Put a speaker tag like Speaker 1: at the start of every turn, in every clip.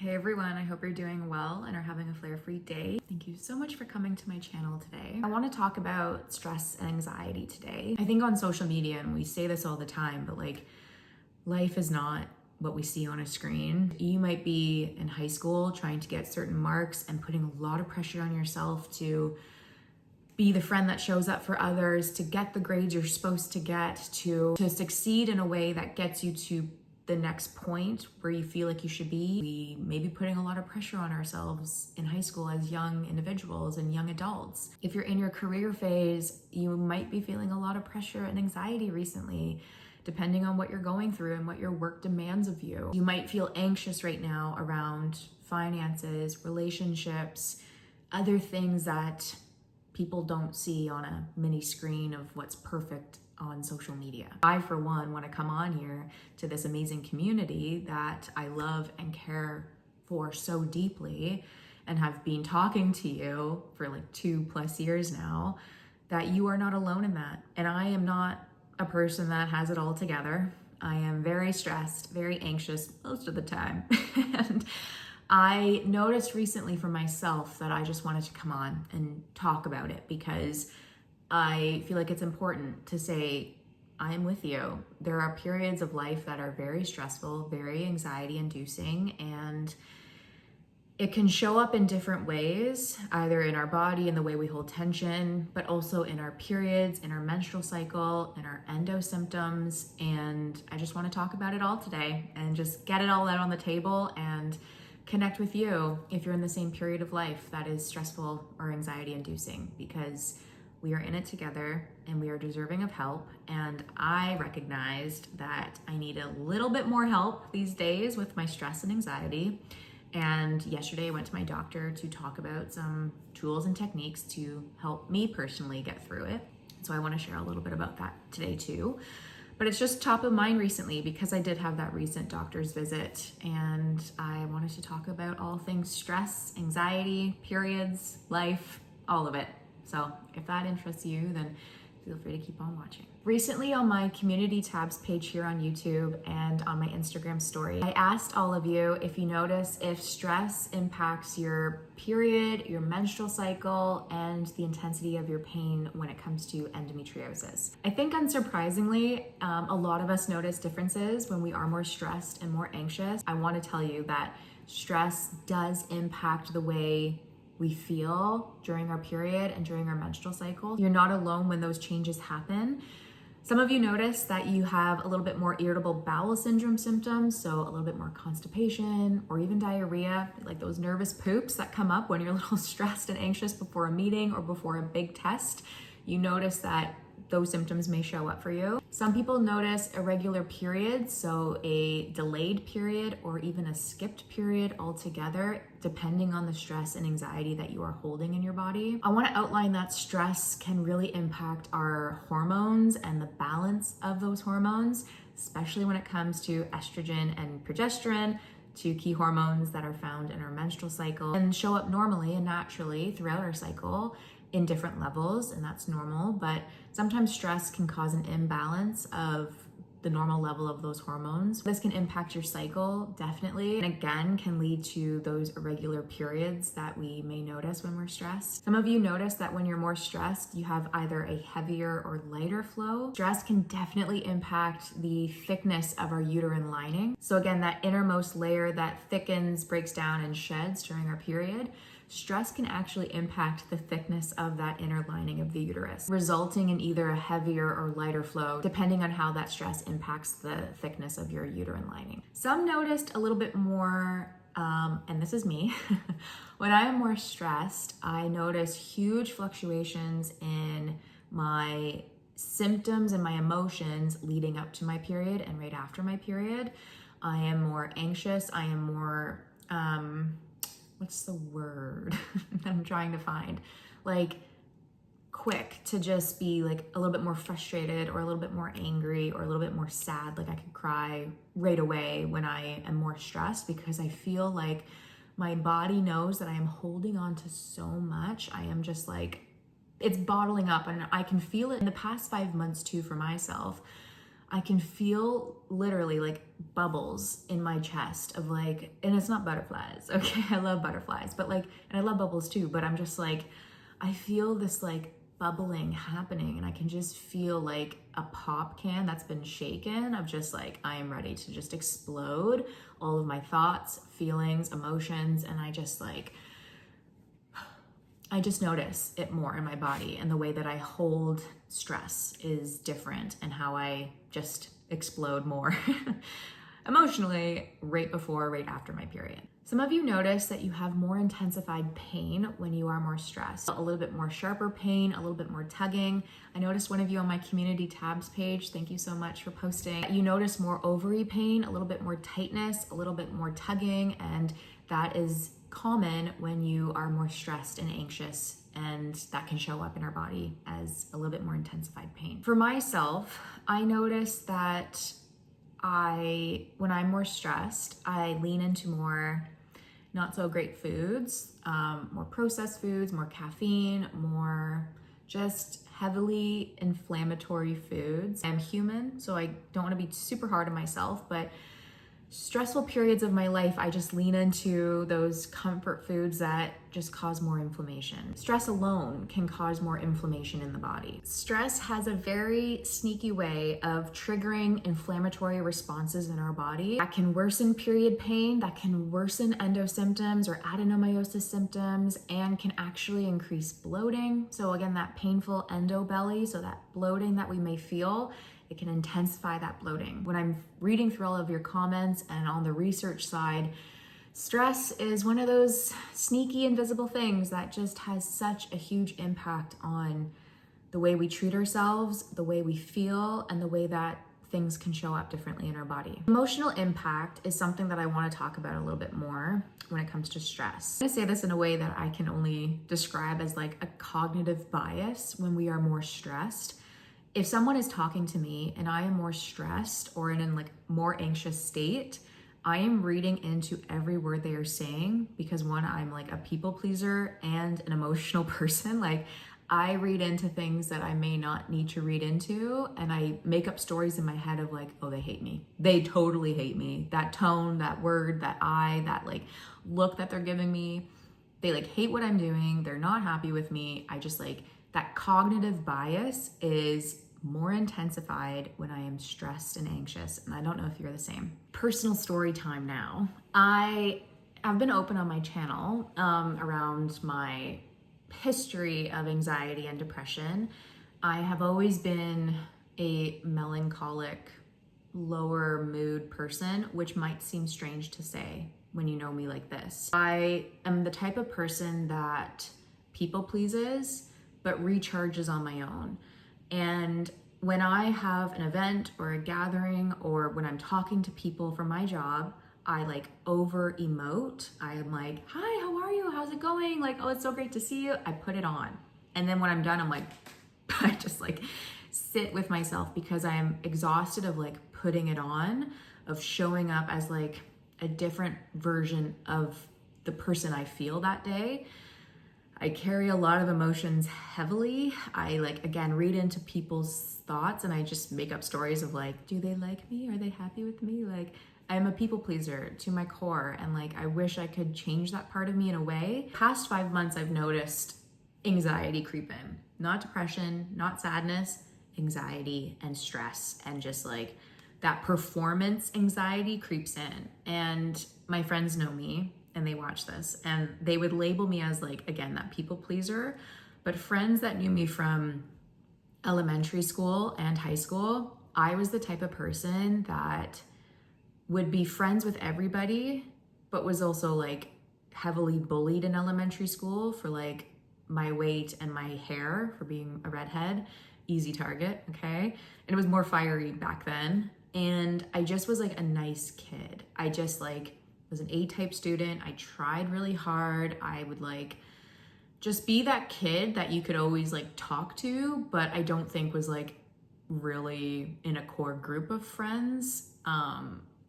Speaker 1: Hey everyone, I hope you're doing well and are having a flare-free day. Thank you so much for coming to my channel today. I want to talk about stress and anxiety today. I think on social media, and we say this all the time, but life is not what we see on a screen. You might be in high school trying to get certain marks and putting a lot of pressure on yourself to be the friend that shows up for others, to get the grades you're supposed to get, to succeed in a way that gets you to the next point where you feel like you should be. We may be putting a lot of pressure on ourselves in high school as young individuals and young adults. If you're in your career phase, you might be feeling a lot of pressure and anxiety recently, depending on what you're going through and what your work demands of you. You might feel anxious right now around finances, relationships, other things that people don't see on a mini screen of what's perfect on social media. I, for one, want to come on here to this amazing community that I love and care for so deeply and have been talking to you for 2+ years now, that you are not alone in that. And I am not a person that has it all together. I am very stressed, very anxious most of the time. And I noticed recently for myself that I just wanted to come on and talk about it because I feel like it's important to say, I'm with you. There are periods of life that are very stressful, very anxiety inducing, and it can show up in different ways, either in our body, in the way we hold tension, but also in our periods, in our menstrual cycle, in our endo symptoms. And I just want to talk about it all today and just get it all out on the table and connect with you if you're in the same period of life that is stressful or anxiety inducing, because we are in it together and we are deserving of help. And I recognized that I need a little bit more help these days with my stress and anxiety. And yesterday I went to my doctor to talk about some tools and techniques to help me personally get through it. So I want to share a little bit about that today too. But it's just top of mind recently because I did have that recent doctor's visit, and I wanted to talk about all things stress, anxiety, periods, life, all of it. So if that interests you, then feel free to keep on watching. Recently on my community tabs page here on YouTube and on my Instagram story, I asked all of you if you notice if stress impacts your period, your menstrual cycle, and the intensity of your pain when it comes to endometriosis. I think unsurprisingly, a lot of us notice differences when we are more stressed and more anxious. I want to tell you that stress does impact the way we feel during our period and during our menstrual cycle. You're not alone when those changes happen. Some of you notice that you have a little bit more irritable bowel syndrome symptoms, so a little bit more constipation or even diarrhea, like those nervous poops that come up when you're a little stressed and anxious before a meeting or before a big test. You notice that those symptoms may show up for you. Some people notice irregular periods, so a delayed period or even a skipped period altogether, depending on the stress and anxiety that you are holding in your body. I want to outline that stress can really impact our hormones and the balance of those hormones, especially when it comes to estrogen and progesterone, two key hormones that are found in our menstrual cycle and show up normally and naturally throughout our cycle in different levels, and that's normal. But sometimes stress can cause an imbalance of the normal level of those hormones. This can impact your cycle, definitely, and again can lead to those irregular periods that we may notice when we're stressed. Some of you notice that when you're more stressed, you have either a heavier or lighter flow. Stress can definitely impact the thickness of our uterine lining. So again, that innermost layer that thickens, breaks down, and sheds during our period. Stress can actually impact the thickness of that inner lining of the uterus, resulting in either a heavier or lighter flow, depending on how that stress impacts the thickness of your uterine lining. Some noticed a little bit more, and this is me, when I am more stressed, I notice huge fluctuations in my symptoms and my emotions leading up to my period and right after my period. I am more anxious, I am more, what's the word that I'm trying to find? Quick to just be a little bit more frustrated or a little bit more angry or a little bit more sad. I could cry right away when I am more stressed because I feel like my body knows that I am holding on to so much. I am just it's bottling up, and I can feel it in the past 5 months too for myself. I can feel literally like bubbles in my chest of like, and it's not butterflies, okay? I love butterflies, but like, and I love bubbles too, but I'm just like, I feel this like bubbling happening, and I can just feel like a pop can that's been shaken of just like, I am ready to just explode all of my thoughts, feelings, emotions, and I just notice it more in my body, and the way that I hold stress is different, and how I just explode more emotionally right before, right after my period. Some of you notice that you have more intensified pain when you are more stressed, a little bit more sharper pain, a little bit more tugging. I noticed one of you on my community tabs page, thank you so much for posting. You notice more ovary pain, a little bit more tightness, a little bit more tugging, and that is common when you are more stressed and anxious, and that can show up in our body as a little bit more intensified pain. For myself, I notice that when I'm more stressed, I lean into more not so great foods, more processed foods, more caffeine, more just heavily inflammatory foods. I'm human, so I don't want to be super hard on myself, but stressful periods of my life, I just lean into those comfort foods that just cause more inflammation. Stress alone can cause more inflammation in the body. Stress has a very sneaky way of triggering inflammatory responses in our body that can worsen period pain, that can worsen endo symptoms or adenomyosis symptoms, and can actually increase bloating. So again, that painful endo belly, so that bloating that we may feel, it can intensify that bloating. When I'm reading through all of your comments and on the research side, stress is one of those sneaky, invisible things that just has such a huge impact on the way we treat ourselves, the way we feel, and the way that things can show up differently in our body. Emotional impact is something that I want to talk about a little bit more when it comes to stress. I'm going to say this in a way that I can only describe as like a cognitive bias when we are more stressed. If someone is talking to me and I am more stressed or in a like more anxious state, I am reading into every word they are saying, because one, I'm like a people pleaser and an emotional person. Like, I read into things that I may not need to read into, and I make up stories in my head of like, oh, they hate me. They totally hate me. That tone, that word, that that like look that they're giving me, they like hate what I'm doing. They're not happy with me. I just like, that cognitive bias is more intensified when I am stressed and anxious, and I don't know if you're the same. Personal story time now. I've been open on my channel around my history of anxiety and depression. I have always been a melancholic, lower mood person, which might seem strange to say when you know me like this. I am the type of person that people pleases, but recharges on my own. And when I have an event or a gathering, or when I'm talking to people for my job, I like over emote. I am like, hi, how are you? How's it going? Like, oh, it's so great to see you. I put it on. And then when I'm done, I'm like, I just like sit with myself, because I am exhausted of like putting it on, of showing up as like a different version of the person I feel that day. I carry a lot of emotions heavily. I like, again, read into people's thoughts, and I just make up stories of like, do they like me? Are they happy with me? Like, I'm a people pleaser to my core, and like, I wish I could change that part of me in a way. Past 5 months, I've noticed anxiety creep in. Not depression, not sadness, anxiety and stress, and just like that performance anxiety creeps in. And my friends know me, and they watch this, and they would label me as like, again, that people pleaser. But friends that knew me from elementary school and high school, I was the type of person that would be friends with everybody, but was also like heavily bullied in elementary school for like my weight and my hair, for being a redhead. Easy target, okay? And it was more fiery back then. And I just was like a nice kid. I just like was an A-type student. I tried really hard. I would like just be that kid that you could always like talk to, but I don't think was like really in a core group of friends.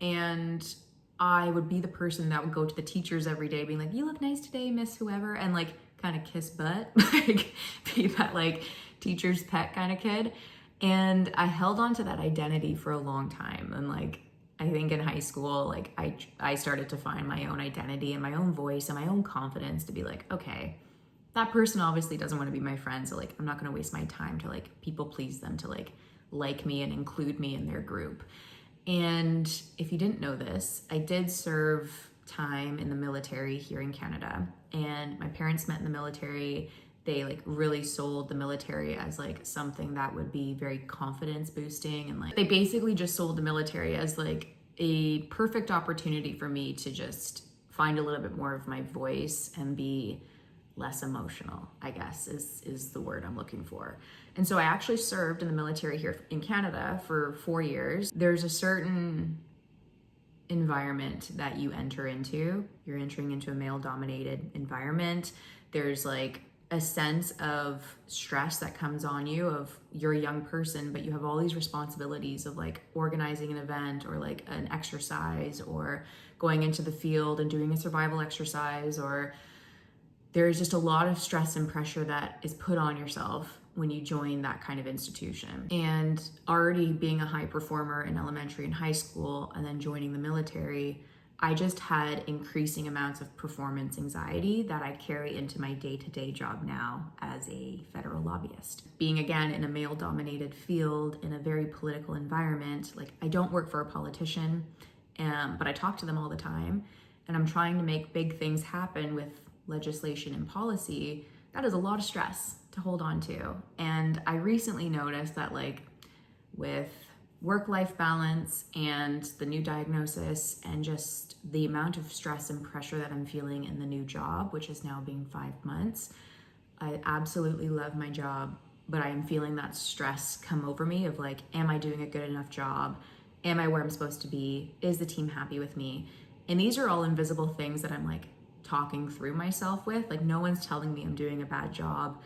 Speaker 1: And I would be the person that would go to the teachers every day being like, you look nice today, miss whoever, and like kind of kiss butt, like be that like teacher's pet kind of kid. And I held on to that identity for a long time. And like, I think in high school, like I started to find my own identity and my own voice and my own confidence to be like, okay, that person obviously doesn't want to be my friend. So like, I'm not going to waste my time to like people please them to like me and include me in their group. And if you didn't know this, I did serve time in the military here in Canada. And my parents met in the military. They like really sold the military as like something that would be very confidence boosting. And like, they basically just sold the military as like a perfect opportunity for me to just find a little bit more of my voice and be less emotional, I guess is the word I'm looking for. And so I actually served in the military here in Canada for 4 years. There's a certain environment that you enter into. You're entering into a male-dominated environment. There's like a sense of stress that comes on you of you're a young person, but you have all these responsibilities of like organizing an event or like an exercise or going into the field and doing a survival exercise, or there's just a lot of stress and pressure that is put on yourself when you join that kind of institution. And already being a high performer in elementary and high school and then joining the military, I just had increasing amounts of performance anxiety that I carry into my day-to-day job now as a federal lobbyist. Being again in a male-dominated field in a very political environment, like I don't work for a politician, but I talk to them all the time, and I'm trying to make big things happen with legislation and policy. That is a lot of stress to hold on to. And I recently noticed that like with work-life balance and the new diagnosis and just the amount of stress and pressure that I'm feeling in the new job, which is now being 5 months, I absolutely love my job, but I am feeling that stress come over me of like, am I doing a good enough job? Am I where I'm supposed to be? Is the team happy with me? And these are all invisible things that I'm like talking through myself with. Like no one's telling me I'm doing a bad job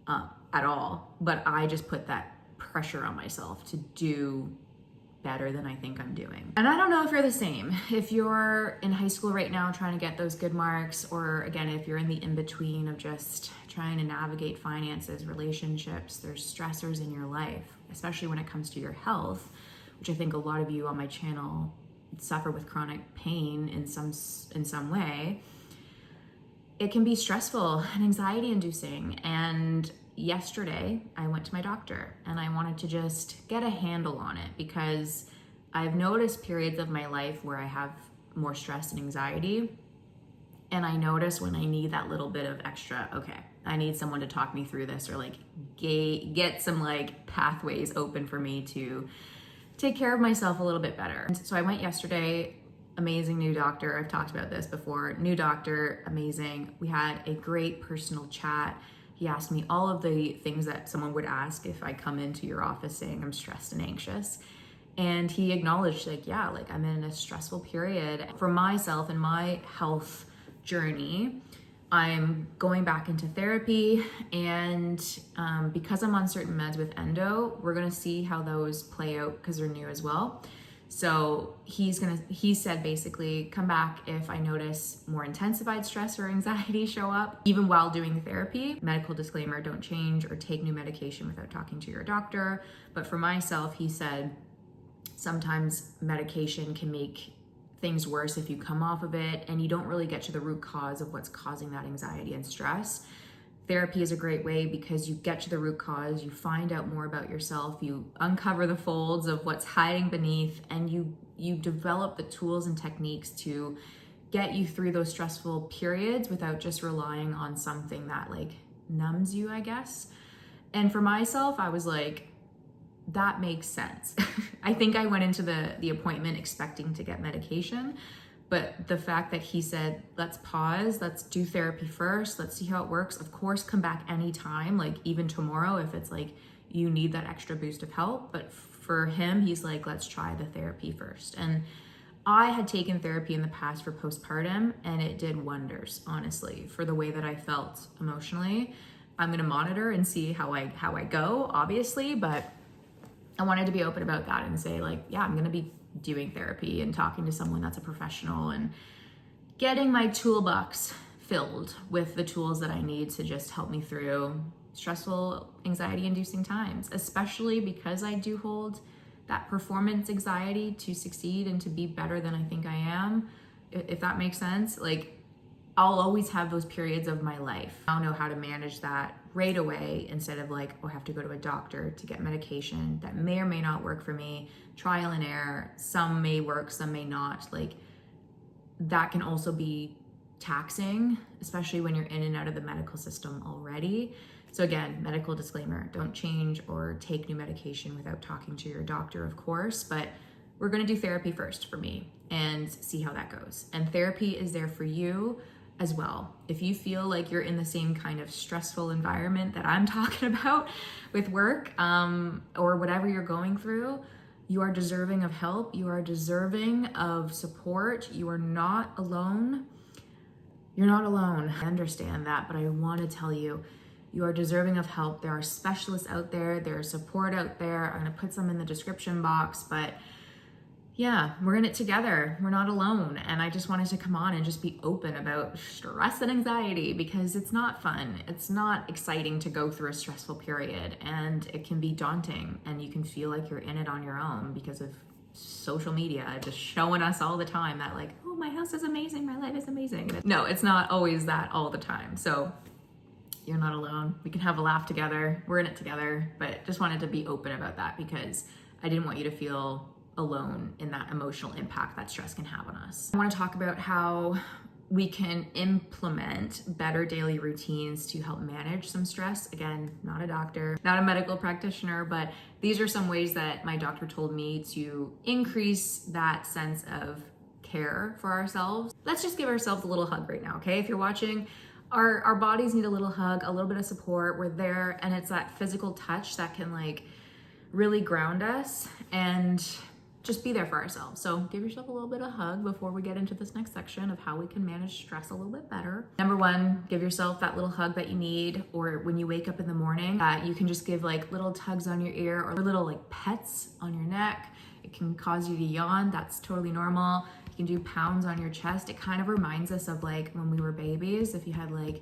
Speaker 1: at all, but I just put that pressure on myself to do better than I think I'm doing. And I don't know if you're the same. If you're in high school right now trying to get those good marks, or again, if you're in the in-between of just trying to navigate finances, relationships, there's stressors in your life, especially when it comes to your health, which I think a lot of you on my channel suffer with chronic pain in some way. It can be stressful and anxiety inducing. And yesterday I went to my doctor and I wanted to just get a handle on it because I've noticed periods of my life where I have more stress and anxiety. And I notice when I need that little bit of extra, okay, I need someone to talk me through this, or like get some like pathways open for me to take care of myself a little bit better. And so I went yesterday. Amazing new doctor. I've talked about this before. New doctor, amazing. We had a great personal chat. He asked me all of the things that someone would ask if I come into your office saying I'm stressed and anxious. And he acknowledged like, yeah, like I'm in a stressful period. For myself and my health journey, I'm going back into therapy, and because I'm on certain meds with Endo, we're gonna see how those play out because they're new as well. So he said basically, come back if I notice more intensified stress or anxiety show up, even while doing the therapy. Medical disclaimer, don't change or take new medication without talking to your doctor. But for myself, he said, sometimes medication can make things worse if you come off of it and you don't really get to the root cause of what's causing that anxiety and stress. Therapy is a great way because you get to the root cause, you find out more about yourself, you uncover the folds of what's hiding beneath, and you develop the tools and techniques to get you through those stressful periods without just relying on something that like numbs you, I guess. And for myself, I was like, that makes sense. I think I went into the appointment expecting to get medication, but the fact that he said, let's pause, let's do therapy first, let's see how it works. Of course, come back anytime, like even tomorrow if it's like you need that extra boost of help. But for him, he's like, let's try the therapy first. And I had taken therapy in the past for postpartum and it did wonders, honestly, for the way that I felt emotionally. I'm gonna monitor and see how I go, obviously, but I wanted to be open about that and say like, yeah, I'm gonna be doing therapy and talking to someone that's a professional and getting my toolbox filled with the tools that I need to just help me through stressful, anxiety-inducing times, especially because I do hold that performance anxiety to succeed and to be better than I think I am, if that makes sense. Like, I'll always have those periods of my life. I'll know how to manage that right away instead of like, oh, I have to go to a doctor to get medication that may or may not work for me, trial and error. Some may work, some may not. Like, that can also be taxing, especially when you're in and out of the medical system already. So again, medical disclaimer, don't change or take new medication without talking to your doctor, of course, but we're gonna do therapy first for me and see how that goes. And therapy is there for you as well. If you feel like you're in the same kind of stressful environment that I'm talking about with work, or whatever you're going through, you are deserving of help. You are deserving of support. You are not alone. You're not alone. I understand that, but I want to tell you, you are deserving of help. There are specialists out there. There's support out there. I'm going to put some in the description box, but yeah, we're in it together. We're not alone. And I just wanted to come on and just be open about stress and anxiety because it's not fun. It's not exciting to go through a stressful period, and it can be daunting, and you can feel like you're in it on your own because of social media just showing us all the time that like, oh, my house is amazing. My life is amazing. No, it's not always that all the time. So you're not alone. We can have a laugh together. We're in it together, but just wanted to be open about that because I didn't want you to feel alone in that emotional impact that stress can have on us. I want to talk about how we can implement better daily routines to help manage some stress. Again, not a doctor, not a medical practitioner, but these are some ways that my doctor told me to increase that sense of care for ourselves. Let's just give ourselves a little hug right now, okay? If you're watching, our bodies need a little hug, a little bit of support. We're there, and it's that physical touch that can like really ground us and just be there for ourselves. So give yourself a little bit of hug before we get into this next section of how we can manage stress a little bit better. Number one, give yourself that little hug that you need, or when you wake up in the morning, you can just give like little tugs on your ear or little like pets on your neck. It can cause you to yawn. That's totally normal. You can do pounds on your chest. It kind of reminds us of like when we were babies, if you had like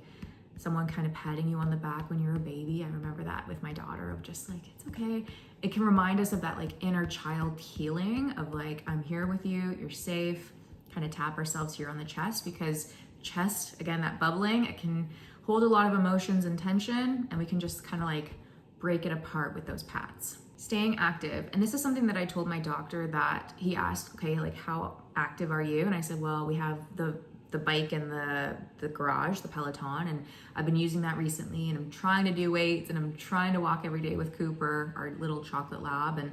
Speaker 1: someone kind of patting you on the back when you were a baby. I remember that with my daughter of just like, it's okay. It can remind us of that like inner child healing of like, I'm here with you, you're safe. Kind of tap ourselves here on the chest because chest, again, that bubbling, it can hold a lot of emotions and tension, and we can just kind of like break it apart with those pats. Staying active. And this is something that I told my doctor that he asked, okay, like how active are you? And I said, well, we have the bike in the garage, the Peloton, and I've been using that recently, and I'm trying to do weights, and I'm trying to walk every day with Cooper, our little chocolate lab. And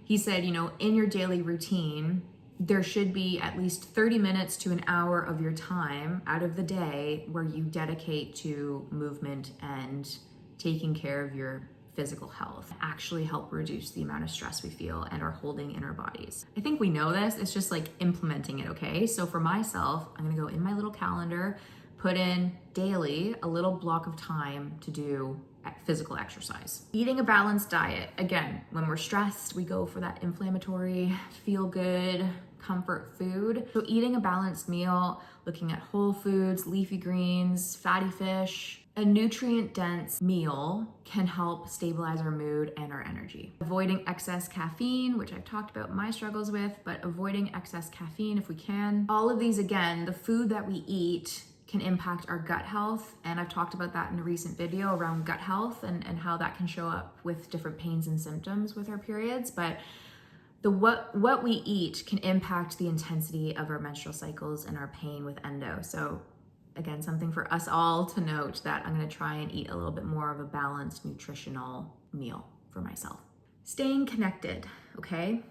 Speaker 1: he said, you know, in your daily routine, there should be at least 30 minutes to an hour of your time out of the day where you dedicate to movement and taking care of your physical health, actually help reduce the amount of stress we feel and are holding in our bodies. I think we know this, it's just like implementing it, okay? So for myself, I'm gonna go in my little calendar, put in daily a little block of time to do physical exercise. Eating a balanced diet. Again, when we're stressed, we go for that inflammatory, feel good, comfort food. So eating a balanced meal, looking at whole foods, leafy greens, fatty fish, a nutrient-dense meal can help stabilize our mood and our energy. Avoiding excess caffeine, which I've talked about my struggles with, but avoiding excess caffeine if we can. All of these, again, the food that we eat can impact our gut health, and I've talked about that in a recent video around gut health and how that can show up with different pains and symptoms with our periods. But what we eat can impact the intensity of our menstrual cycles and our pain with endo. So again, something for us all to note that I'm gonna try and eat a little bit more of a balanced nutritional meal for myself. Staying connected, okay?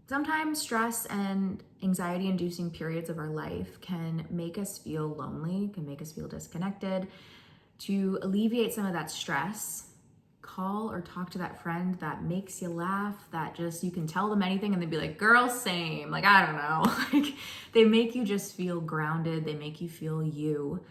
Speaker 1: Sometimes stress and anxiety-inducing periods of our life can make us feel lonely, can make us feel disconnected. To alleviate some of that stress, call or talk to that friend that makes you laugh, that just, you can tell them anything and they'd be like, girl, same. Like, I don't know. Like, they make you just feel grounded. They make you feel you,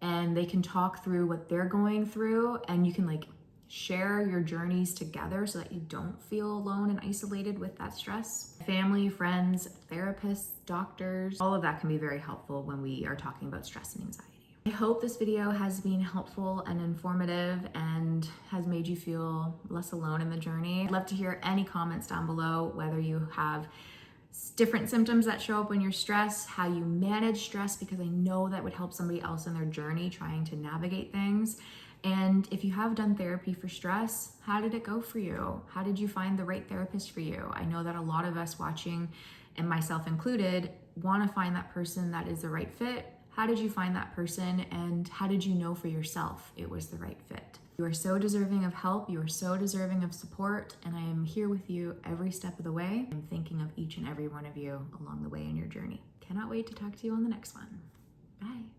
Speaker 1: and they can talk through what they're going through, and you can like share your journeys together so that you don't feel alone and isolated with that stress. Family, friends, therapists, doctors, all of that can be very helpful when we are talking about stress and anxiety. I hope this video has been helpful and informative and has made you feel less alone in the journey. I'd love to hear any comments down below, whether you have different symptoms that show up when you're stressed, how you manage stress, because I know that would help somebody else in their journey trying to navigate things. And if you have done therapy for stress, how did it go for you? How did you find the right therapist for you? I know that a lot of us watching, and myself included, want to find that person that is the right fit. How did you find that person, and how did you know for yourself it was the right fit? You are so deserving of help. You are so deserving of support, and I am here with you every step of the way. I'm thinking of each and every one of you along the way in your journey. Cannot wait to talk to you on the next one. Bye.